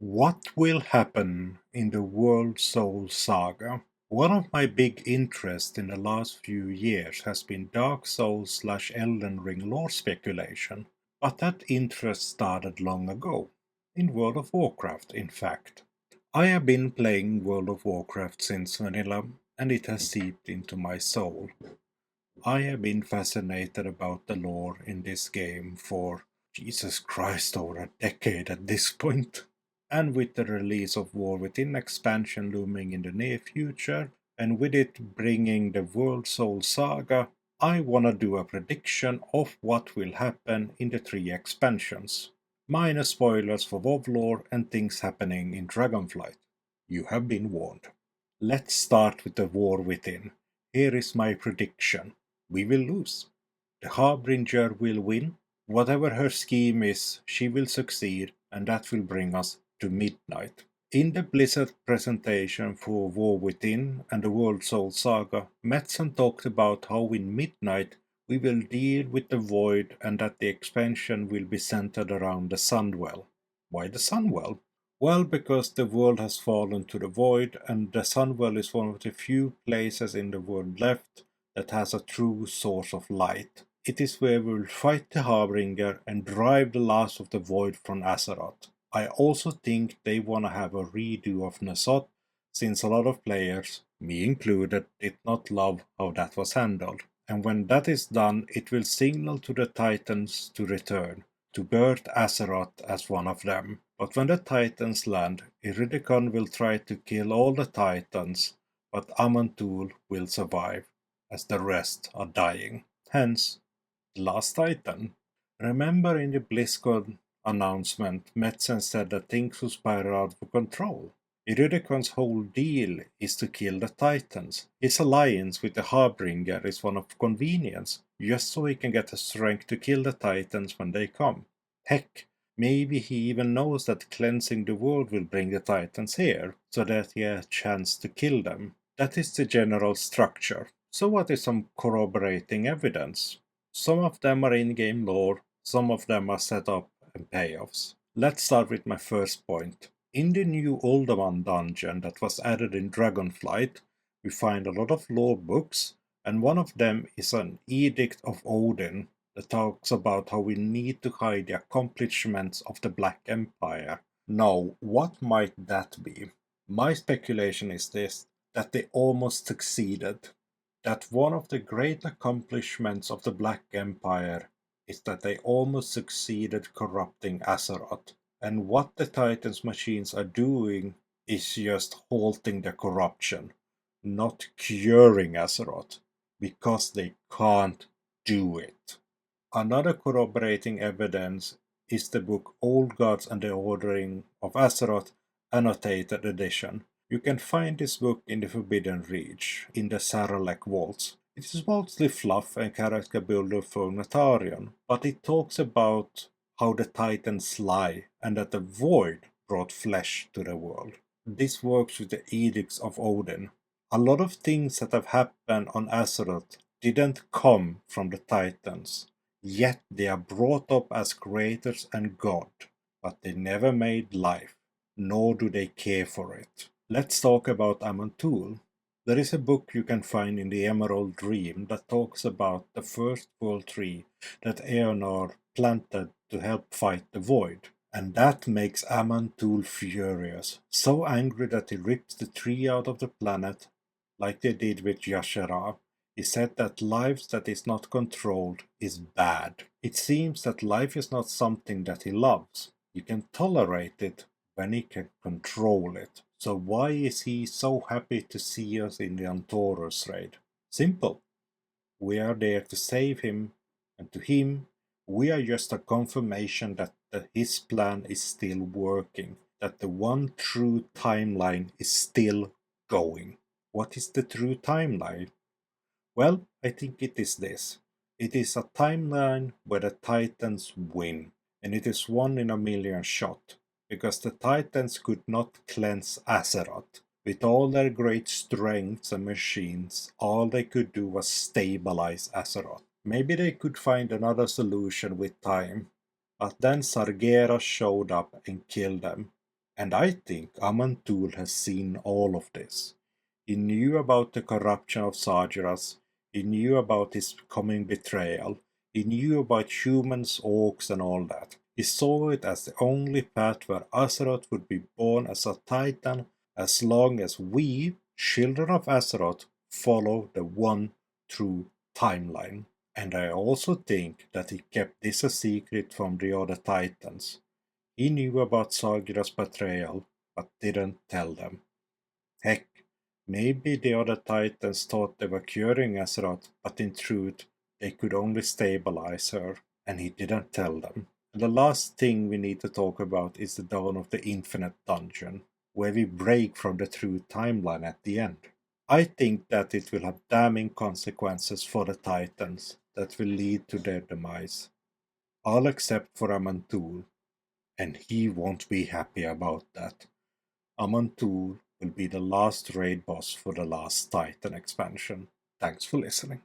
What will happen in the World Soul Saga? One of my big interests in the last few years has been Dark Souls/Elden Ring lore speculation, but that interest started long ago, in World of Warcraft in fact. I have been playing World of Warcraft since vanilla, and it has seeped into my soul. I have been fascinated about the lore in this game for, Jesus Christ, over a decade at this point. And with the release of War Within expansion looming in the near future, and with it bringing the World Soul Saga, I wanna do a prediction of what will happen in the three expansions. Minor spoilers for WoW lore and things happening in Dragonflight. You have been warned. Let's start with the War Within. Here is my prediction. We will lose. The Harbinger will win. Whatever her scheme is, she will succeed, and that will bring us to midnight. In the Blizzard presentation for War Within and the World Soul Saga, Metzen talked about how in Midnight we will deal with the Void and that the expansion will be centered around the Sunwell. Why the Sunwell? Well, because the world has fallen to the Void, and the Sunwell is one of the few places in the world left that has a true source of light. It is where we will fight the Harbinger and drive the last of the Void from Azeroth. I also think they want to have a redo of Nasot, since a lot of players, me included, did not love how that was handled. And when that is done, it will signal to the Titans to return, to birth Azeroth as one of them. But when the Titans land, Iridicon will try to kill all the Titans, but Amantul will survive, as the rest are dying. Hence, the last Titan. Remember in the BlizzCon announcement, Metzen said that things will spiral out of control. Irudicon's whole deal is to kill the Titans. His alliance with the Harbinger is one of convenience, just so he can get the strength to kill the Titans when they come. Heck, maybe he even knows that cleansing the world will bring the Titans here, so that he has a chance to kill them. That is the general structure. So what is some corroborating evidence? Some of them are in-game lore, some of them are set up and payoffs. Let's start with my first point. In the new Olderman dungeon that was added in Dragonflight, we find a lot of lore books, and one of them is an Edict of Odin that talks about how we need to hide the accomplishments of the Black Empire. Now, what might that be? My speculation is this, that they almost succeeded. That one of the great accomplishments of the Black Empire is that they almost succeeded corrupting Azeroth. And what the Titans machines are doing is just halting the corruption, not curing Azeroth, because they can't do it. Another corroborating evidence is the book Old Gods and the Ordering of Azeroth, annotated edition. You can find this book in the Forbidden Reach, in the Saralek Vaults. It is mostly fluff and character builder for Natarion, but it talks about how the Titans lie and that the Void brought flesh to the world. This works with the Edicts of Odin. A lot of things that have happened on Azeroth didn't come from the Titans, yet they are brought up as creators and God, but they never made life, nor do they care for it. Let's talk about Amantul. There is a book you can find in the Emerald Dream that talks about the first world tree that Eonor planted to help fight the Void. And that makes Amantul furious, so angry that he rips the tree out of the planet, like they did with Yashara. He said that life that is not controlled is bad. It seems that life is not something that he loves. He can tolerate it when he can control it. So why is he so happy to see us in the Antorus raid? Simple. We are there to save him, and to him, we are just a confirmation that his plan is still working, that the one true timeline is still going. What is the true timeline? Well, I think it is this. It is a timeline where the Titans win, and it is one in a million shot, because the Titans could not cleanse Azeroth. With all their great strengths and machines, all they could do was stabilize Azeroth. Maybe they could find another solution with time, but then Sargeras showed up and killed them, And I think Amantul has seen all of this. He knew about the corruption of Sagiras, he knew about his coming betrayal, he knew about humans, orcs, and all that. He saw it as the only path where Azeroth would be born as a titan as long as we, children of Azeroth, follow the one true timeline. And I also think that he kept this a secret from the other titans. He knew about Sagira's betrayal, but didn't tell them. Heck, maybe the other titans thought they were curing Azeroth, but in truth, they could only stabilize her, and he didn't tell them. The last thing we need to talk about is the dawn of the Infinite Dungeon, where we break from the true timeline at the end. I think that it will have damning consequences for the Titans that will lead to their demise. All except for Amantul, and he won't be happy about that. Amantul will be the last raid boss for the last Titan expansion. Thanks for listening.